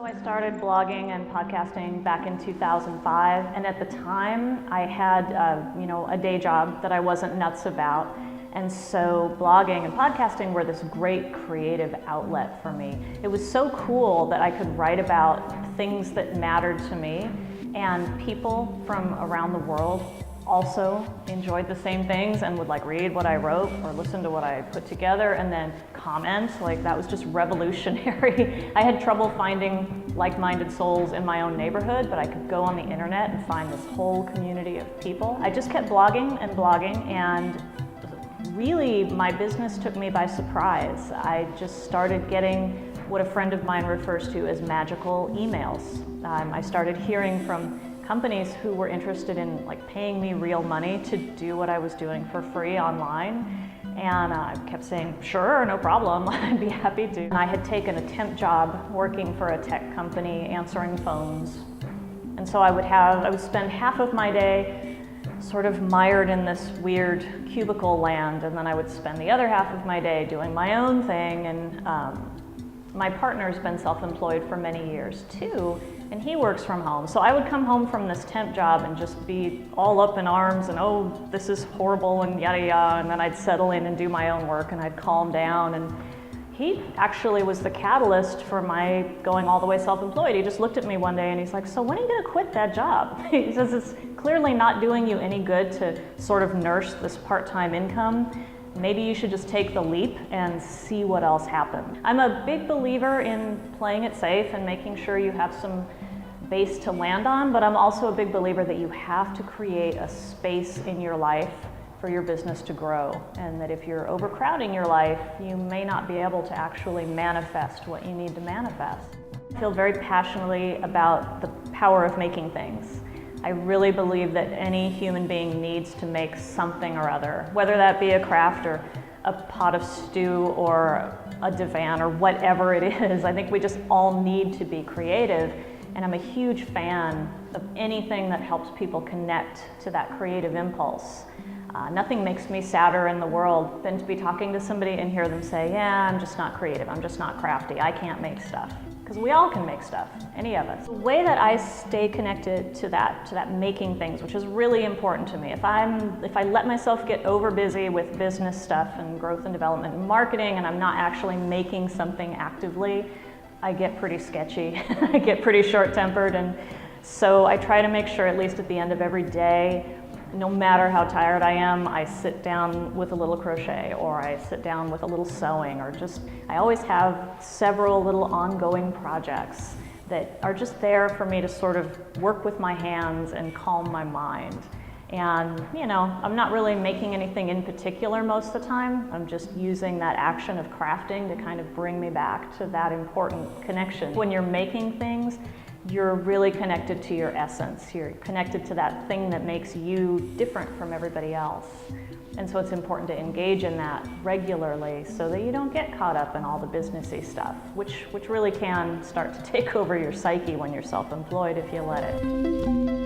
So I started blogging and podcasting back in 2005, and at the time I had a day job that I wasn't nuts about, and so blogging and podcasting were this great creative outlet for me. It was so cool that I could write about things that mattered to me, and people from around the world also enjoyed the same things and would read what I wrote or listen to what I put together and then comment. That was just revolutionary. I had trouble finding like-minded souls in my own neighborhood, but I could go on the internet and find this whole community of people. I just kept blogging, and really my business took me by surprise. I just started getting what a friend of mine refers to as magical emails. I started hearing from companies who were interested in paying me real money to do what I was doing for free online. And I kept saying, sure, no problem, I'd be happy to. And I had taken a temp job working for a tech company, answering phones. And so I would spend half of my day sort of mired in this weird cubicle land, and then I would spend the other half of my day doing my own thing. And my partner's been self-employed for many years too, and he works from home. So I would come home from this temp job and just be all up in arms and, oh, this is horrible and yada yada, and then I'd settle in and do my own work and I'd calm down. And he actually was the catalyst for my going all the way self-employed. He just looked at me one day and he's like, so when are you gonna quit that job? He says, it's clearly not doing you any good to sort of nurse this part-time income. Maybe you should just take the leap and see what else happens. I'm a big believer in playing it safe and making sure you have some base to land on, but I'm also a big believer that you have to create a space in your life for your business to grow, and that if you're overcrowding your life, you may not be able to actually manifest what you need to manifest. I feel very passionately about the power of making things. I really believe that any human being needs to make something or other, whether that be a craft or a pot of stew or a divan or whatever it is. I think we just all need to be creative, and I'm a huge fan of anything that helps people connect to that creative impulse. Nothing makes me sadder in the world than to be talking to somebody and hear them say, yeah, I'm just not creative, I'm just not crafty, I can't make stuff. Because we all can make stuff, any of us. The way that I stay connected to that making things, which is really important to me. If I let myself get over busy with business stuff and growth and development and marketing, and I'm not actually making something actively, I get pretty sketchy. I get pretty short-tempered, and so I try to make sure, at least at the end of every day, no matter how tired I am, I sit down with a little crochet, or I sit down with a little sewing, or I always have several little ongoing projects that are just there for me to sort of work with my hands and calm my mind. And I'm not really making anything in particular most of the time. I'm just using that action of crafting to kind of bring me back to that important connection. When you're making things, you're really connected to your essence. You're connected to that thing that makes you different from everybody else. And so it's important to engage in that regularly so that you don't get caught up in all the businessy stuff, which really can start to take over your psyche when you're self-employed if you let it.